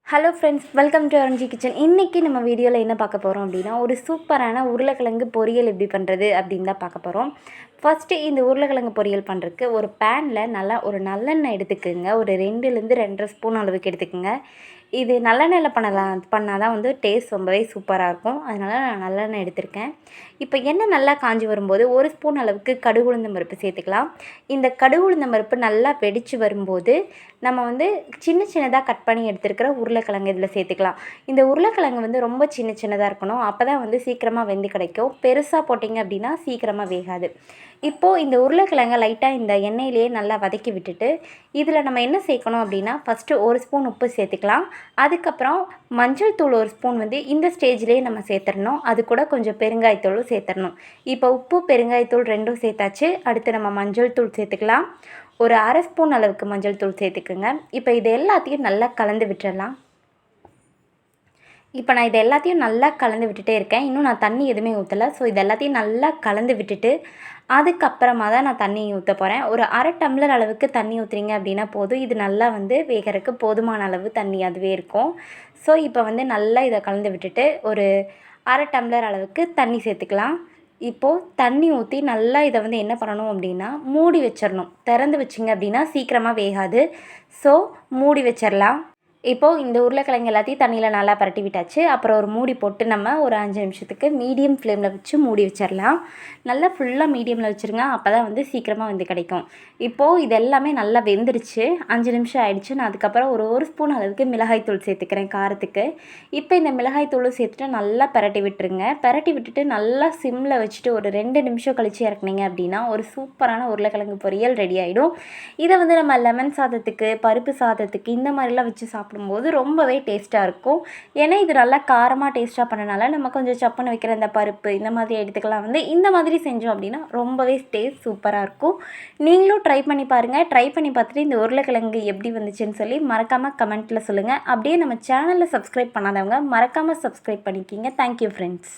Hello friends, welcome to Aranji kitchen. இன்றைக்கி நம்ம வீடியோவில் என்ன பார்க்க போகிறோம் அப்படின்னா, ஒரு சூப்பரான உருளைக்கிழங்கு பொரியல் எப்படி பண்ணுறது அப்படின்னு தான் பார்க்க போகிறோம். ஃபஸ்ட்டு இந்த உருளைக்கிழங்கு பொரியல் பண்ணுறதுக்கு ஒரு பேனில் நல்லா ஒரு நல்லெண்ணெய் எடுத்துக்கோங்க. ஒரு 2லேருந்து 2.5 ஸ்பூன் அளவுக்கு எடுத்துக்கோங்க. இது நல்லெண்ணெயில் பண்ணால் தான் வந்து டேஸ்ட் ரொம்பவே சூப்பராக இருக்கும். அதனால் நான் நல்லெண்ணெய் எடுத்திருக்கேன். இப்போ எண்ணெய் நல்லா காஞ்சி வரும்போது 1 ஸ்பூன் அளவுக்கு கடுகு உளுந்தம் பருப்பு சேர்த்துக்கலாம். இந்த கடுகு உளுந்தம் பருப்பு நல்லா வெடித்து வரும்போது நம்ம வந்து சின்னதாக கட் பண்ணி எடுத்துருக்கிற உருளைக்கிழங்கு இதில் சேர்த்துக்கலாம். இந்த உருளைக்கிழங்கு வந்து ரொம்ப சின்னதாக இருக்கணும். அப்போ தான் வந்து சீக்கிரமாக வெந்து கிடைக்கும். பெருசாக போட்டிங்க அப்படின்னா சீக்கிரமாக வேகாது. இப்போது இந்த உருளைக்கிழங்கை லைட்டாக இந்த எண்ணெயிலேயே நல்லா வதக்கி விட்டுட்டு இதில் நம்ம என்ன சேர்க்கணும் அப்படின்னா, ஃபஸ்ட்டு 1 ஸ்பூன் உப்பு சேர்த்துக்கலாம். அதுக்கப்புறம் மஞ்சள் தூள் 1 ஸ்பூன் வந்து இந்த ஸ்டேஜ்லேயே நம்ம சேர்த்துடணும். அது கூட கொஞ்சம் பெருங்காயத்தூளும் சேர்த்துடணும். இப்போ உப்பு பெருங்காயத்தூள் ரெண்டும் சேர்த்தாச்சு. அடுத்து நம்ம மஞ்சள் தூள் சேர்த்துக்கலாம். ஒரு 1/2 ஸ்பூன் அளவுக்கு மஞ்சள் தூள் சேர்த்துக்குங்க. இப்போ இது எல்லாத்தையும் நல்லா கலந்து விட்டுறலாம். இப்போ நான் இது எல்லாத்தையும் நல்லா கலந்து விட்டுட்டே இருக்கேன். இன்னும் நான் தண்ணி எதுவுமே ஊற்றலை. ஸோ இது எல்லாத்தையும் நல்லா கலந்து விட்டுட்டு அதுக்கப்புறமா தான் நான் தண்ணி ஊற்ற போகிறேன். ஒரு 1/2 டம்ளர் அளவுக்கு தண்ணி ஊற்றுறீங்க அப்படின்னா போதும். இது நல்லா வந்து வேகறதுக்கு போதுமான அளவு தண்ணி அதுவே இருக்கும். ஸோ இப்போ வந்து நல்லா இதை கலந்து விட்டுட்டு ஒரு 1/2 டம்ளர் அளவுக்கு தண்ணி சேர்த்துக்கலாம். இப்போது தண்ணி ஊற்றி நல்லா இதை வந்து என்ன பண்ணணும் அப்படின்னா மூடி வச்சிடணும். திறந்து வச்சிங்க அப்படின்னா சீக்கிரமாக வேகாது. ஸோ மூடி வச்சிடலாம். இப்போது இந்த உருளைக்கிழங்கு எல்லாத்தையும் தண்ணியில் நல்லா பரட்டி விட்டாச்சு. அப்புறம் ஒரு மூடி போட்டு நம்ம ஒரு 5 நிமிஷத்துக்கு மீடியம் ஃப்ளேமில் வச்சு மூடி வச்சிடலாம். நல்லா ஃபுல்லாக மீடியமில் வச்சுருங்க. அப்போ தான் வந்து சீக்கிரமாக வந்து கிடைக்கும். இப்போது இது எல்லாமே நல்லா வெந்துருச்சு. 5 நிமிஷம் ஆயிடுச்சு. நான் அதுக்கப்புறம் ஒரு ஸ்பூன் அளவுக்கு மிளகாய்த்தூள் சேர்த்துக்கிறேன் காரத்துக்கு. இப்போ இந்த மிளகாய்த்தூளும் சேர்த்துட்டு நல்லா பரட்டி விட்டுருங்க. பரட்டி விட்டுட்டு நல்லா சிம்மில் வச்சுட்டு ஒரு 2 நிமிஷம் கழித்து இறக்குனீங்க அப்படின்னா ஒரு சூப்பரான உருளைக்கிழங்கு பொரியல் ரெடி ஆகிடும். இதை வந்து நம்ம லெமன் சாதத்துக்கு, பருப்பு சாதத்துக்கு இந்த மாதிரிலாம் வச்சு சாப்பிடும்போது ரொம்பவே டேஸ்ட்டாக இருக்கும். ஏன்னா இது நல்லா காரமாக டேஸ்ட்டாக பண்ணனால நம்ம கொஞ்சம் சப்புன்னு வைக்கிற இந்த பருப்பு இந்த மாதிரி எடுத்துக்கலாம். வந்து இந்த மாதிரி செஞ்சோம் அப்படின்னா ரொம்பவே டேஸ்ட் சூப்பராக இருக்கும். நீங்களும் ட்ரை பண்ணி பாருங்கள். ட்ரை பண்ணி பார்த்துட்டு இந்த உருளைக்கிழங்கு எப்படி வந்துச்சுன்னு சொல்லி மறக்காமல் கமெண்ட்டில் சொல்லுங்கள். அப்படியே நம்ம சேனலில் சப்ஸ்கிரைப் பண்ணாதவங்க மறக்காமல் சப்ஸ்கிரைப் பண்ணிக்கிங்க. Thank you friends.